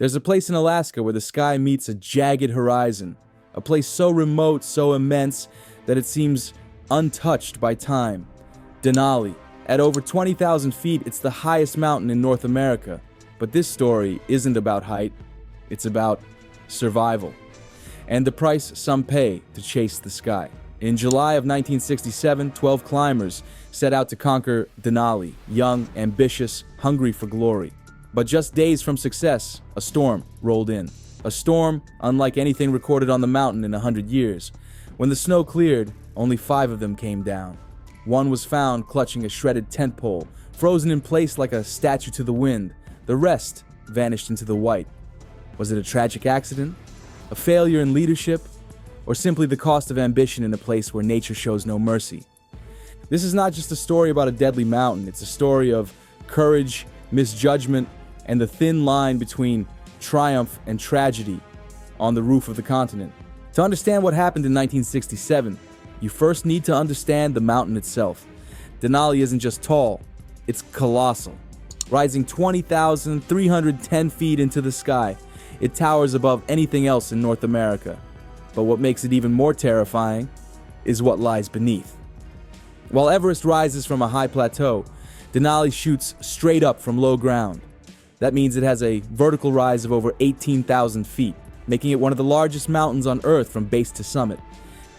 There's a place in Alaska where the sky meets a jagged horizon, a place so remote, so immense, that it seems untouched by time. Denali. At over 20,000 feet, it's the highest mountain in North America. But this story isn't about height, it's about survival. And the price some pay to chase the sky. In July of 1967, 12 climbers set out to conquer Denali, young, ambitious, hungry for glory. But just days from success, a storm rolled in. A storm unlike anything recorded on the mountain in 100 years. When the snow cleared, only 5 of them came down. One was found clutching a shredded tent pole, frozen in place like a statue to the wind. The rest vanished into the white. Was it a tragic accident? A failure in leadership? Or simply the cost of ambition in a place where nature shows no mercy? This is not just a story about a deadly mountain. It's a story of courage, misjudgment, and the thin line between triumph and tragedy on the roof of the continent. To understand what happened in 1967, you first need to understand the mountain itself. Denali isn't just tall, it's colossal. Rising 20,310 feet into the sky, it towers above anything else in North America. But what makes it even more terrifying is what lies beneath. While Everest rises from a high plateau, Denali shoots straight up from low ground. That means it has a vertical rise of over 18,000 feet, making it one of the largest mountains on Earth from base to summit.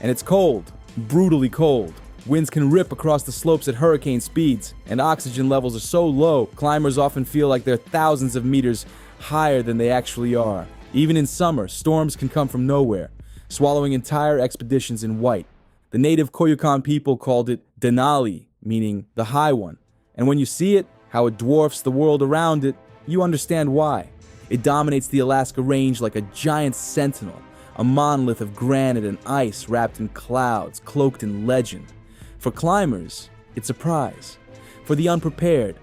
And it's cold, brutally cold. Winds can rip across the slopes at hurricane speeds, and oxygen levels are so low, climbers often feel like they're thousands of meters higher than they actually are. Even in summer, storms can come from nowhere, swallowing entire expeditions in white. The native Koyukon people called it Denali, meaning the high one. And when you see it, how it dwarfs the world around it, you understand why. It dominates the Alaska range like a giant sentinel, a monolith of granite and ice wrapped in clouds, cloaked in legend. For climbers, it's a prize. For the unprepared,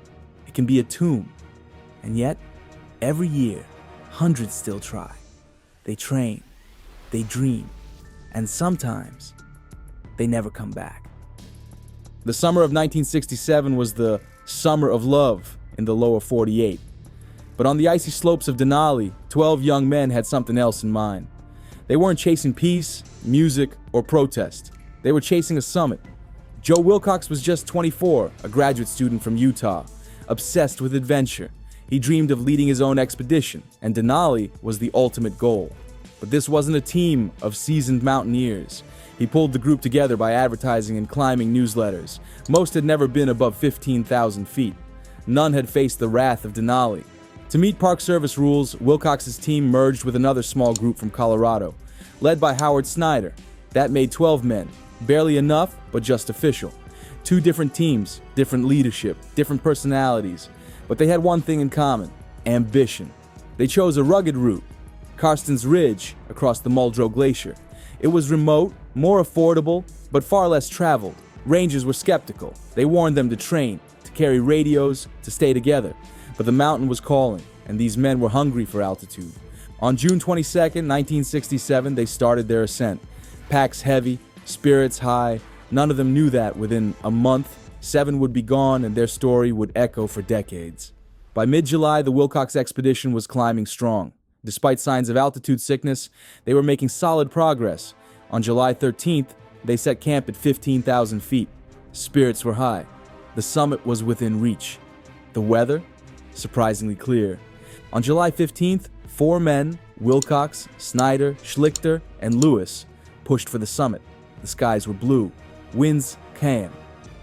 it can be a tomb. And yet, every year, hundreds still try. They train, they dream, and sometimes they never come back. The summer of 1967 was the summer of love in the lower 48. But on the icy slopes of Denali, 12 young men had something else in mind. They weren't chasing peace, music, or protest. They were chasing a summit. Joe Wilcox was just 24, a graduate student from Utah, obsessed with adventure. He dreamed of leading his own expedition, and Denali was the ultimate goal. But this wasn't a team of seasoned mountaineers. He pulled the group together by advertising and climbing newsletters. Most had never been above 15,000 feet. None had faced the wrath of Denali. To meet Park Service rules, Wilcox's team merged with another small group from Colorado, led by Howard Snyder. That made 12 men. Barely enough, but just official. 2 different teams, different leadership, different personalities. But they had one thing in common: ambition. They chose a rugged route, Karstens Ridge, across the Muldrow Glacier. It was remote, more affordable, but far less traveled. Rangers were skeptical. They warned them to train, to carry radios, to stay together. But the mountain was calling, and these men were hungry for altitude. On June 22, 1967, they started their ascent. Packs heavy, spirits high. None of them knew that within a month, 7 would be gone and their story would echo for decades. By mid-July, the Wilcox expedition was climbing strong. Despite signs of altitude sickness, they were making solid progress. On July 13th, they set camp at 15,000 feet. Spirits were high. The summit was within reach. The weather? Surprisingly clear. On July 15th, 4 men, Wilcox, Snyder, Schlichter, and Lewis, pushed for the summit. The skies were blue. Winds calm.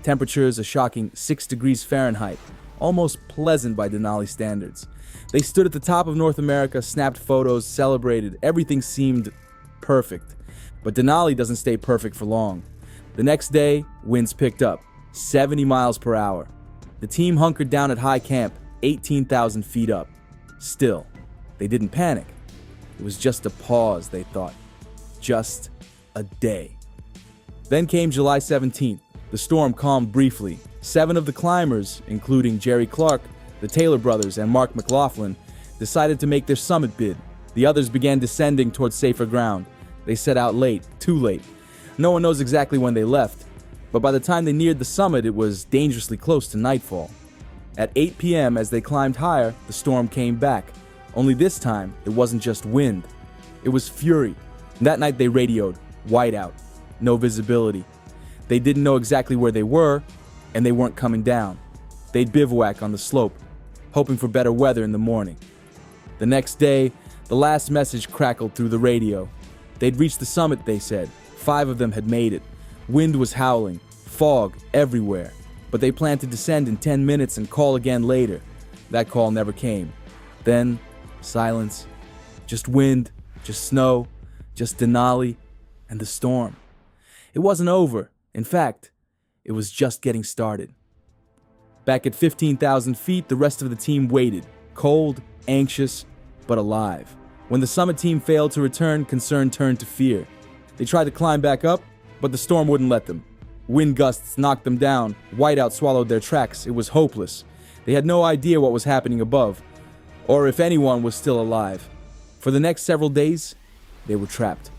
Temperatures a shocking 6 degrees Fahrenheit, almost pleasant by Denali standards. They stood at the top of North America, snapped photos, celebrated. Everything seemed perfect. But Denali doesn't stay perfect for long. The next day, winds picked up, 70 miles per hour. The team hunkered down at high camp, 18,000 feet up. Still, they didn't panic. It was just a pause, they thought. Just a day. Then came July 17th. The storm calmed briefly. 7 of the climbers, including Jerry Clark, the Taylor brothers, and Mark McLaughlin, decided to make their summit bid. The others began descending towards safer ground. They set out late, too late. No one knows exactly when they left, but by the time they neared the summit, it was dangerously close to nightfall. At 8 p.m., as they climbed higher, the storm came back, Only this time, it wasn't just wind. It was fury. And that night they radioed, whiteout, no visibility. They didn't know exactly where they were, and they weren't coming down. They'd bivouac on the slope, hoping for better weather in the morning. The next day, the last message crackled through the radio. They'd reached the summit, they said. 5 of them had made it. Wind was howling, fog everywhere. But they planned to descend in 10 minutes and call again later. That call never came. Then, silence. Just wind, just snow, just Denali, and the storm. It wasn't over. In fact, it was just getting started. Back at 15,000 feet, the rest of the team waited, cold, anxious, but alive. When the summit team failed to return, concern turned to fear. They tried to climb back up, but the storm wouldn't let them. Wind gusts knocked them down, whiteout swallowed their tracks. It was hopeless. They had no idea what was happening above, or if anyone was still alive. For the next several days, they were trapped.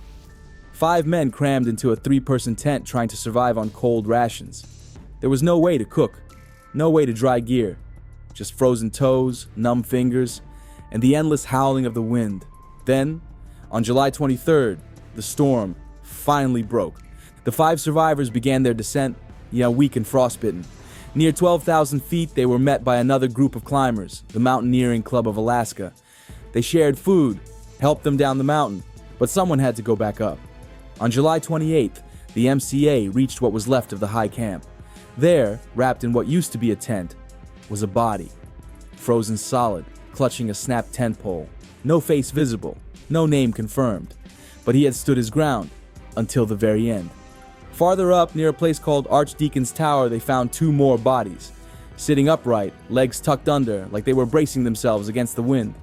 5 men crammed into a 3-person tent trying to survive on cold rations. There was no way to cook, no way to dry gear, just frozen toes, numb fingers, and the endless howling of the wind. Then, on July 23rd, the storm finally broke. The 5 survivors began their descent, weak and frostbitten. Near 12,000 feet, they were met by another group of climbers, the Mountaineering Club of Alaska. They shared food, helped them down the mountain, but someone had to go back up. On July 28th, the MCA reached what was left of the high camp. There, wrapped in what used to be a tent, was a body, frozen solid, clutching a snapped tent pole. No face visible, no name confirmed, but he had stood his ground until the very end. Farther up, near a place called Archdeacon's Tower, they found 2 more bodies, sitting upright, legs tucked under, like they were bracing themselves against the wind.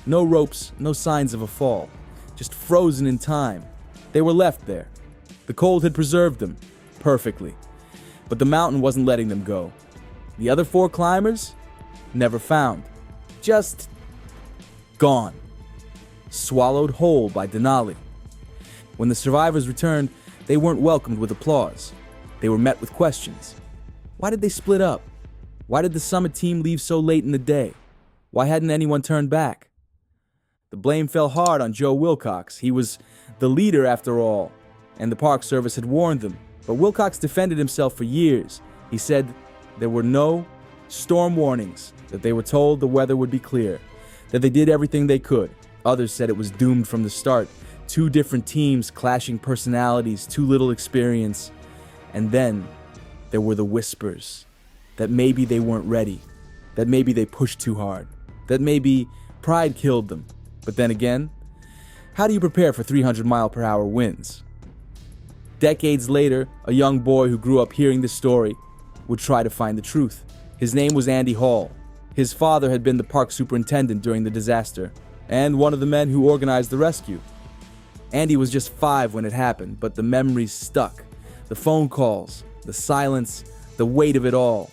No ropes, no signs of a fall, just frozen in time. They were left there. The cold had preserved them, perfectly. But the mountain wasn't letting them go. The other 4 climbers? Never found. Just gone. Swallowed whole by Denali. When the survivors returned, they weren't welcomed with applause. They were met with questions. Why did they split up? Why did the summit team leave so late in the day? Why hadn't anyone turned back? The blame fell hard on Joe Wilcox. He was the leader after all, and the Park Service had warned them. But Wilcox defended himself for years. He said there were no storm warnings, that they were told the weather would be clear, that they did everything they could. Others said it was doomed from the start. 2 different teams, clashing personalities, too little experience. And then there were the whispers that maybe they weren't ready, that maybe they pushed too hard, that maybe pride killed them. But then again, how do you prepare for 300-mile-per-hour winds? Decades later, a young boy who grew up hearing this story would try to find the truth. His name was Andy Hall. His father had been the park superintendent during the disaster, and one of the men who organized the rescue. Andy was just 5 when it happened, but the memories stuck. The phone calls, the silence, the weight of it all.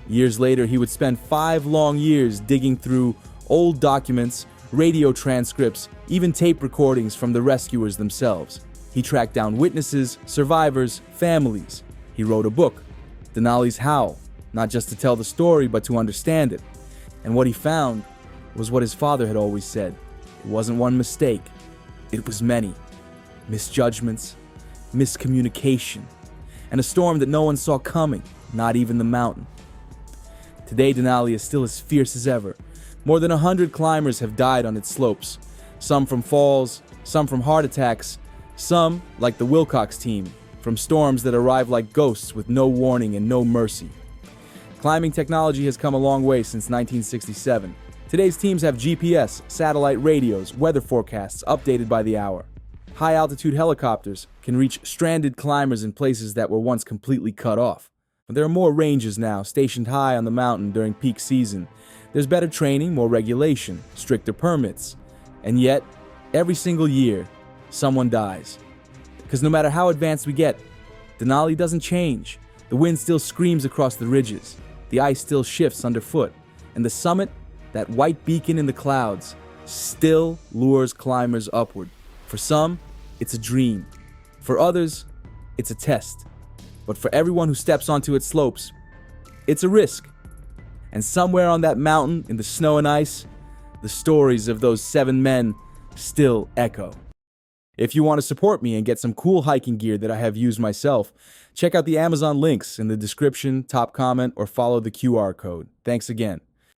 Years later, he would spend 5 long years digging through old documents, radio transcripts, even tape recordings from the rescuers themselves. He tracked down witnesses, survivors, families. He wrote a book, Denali's Howl, not just to tell the story, but to understand it. And what he found was what his father had always said. It wasn't one mistake. It was many. Misjudgments, miscommunication, and a storm that no one saw coming, not even the mountain. Today, Denali is still as fierce as ever. More than 100 climbers have died on its slopes. Some from falls, some from heart attacks, some, like the Wilcox team, from storms that arrive like ghosts with no warning and no mercy. Climbing technology has come a long way since 1967. Today's teams have GPS, satellite radios, weather forecasts updated by the hour. High-altitude helicopters can reach stranded climbers in places that were once completely cut off. There are more rangers now, stationed high on the mountain during peak season. There's better training, more regulation, stricter permits. And yet, every single year, someone dies. Because no matter how advanced we get, Denali doesn't change. The wind still screams across the ridges. The ice still shifts underfoot. And the summit, that white beacon in the clouds, still lures climbers upward. For some, it's a dream. For others, it's a test. But for everyone who steps onto its slopes, it's a risk. And somewhere on that mountain, in the snow and ice, the stories of those 7 men still echo. If you want to support me and get some cool hiking gear that I have used myself, check out the Amazon links in the description, top comment, or follow the QR code. Thanks again.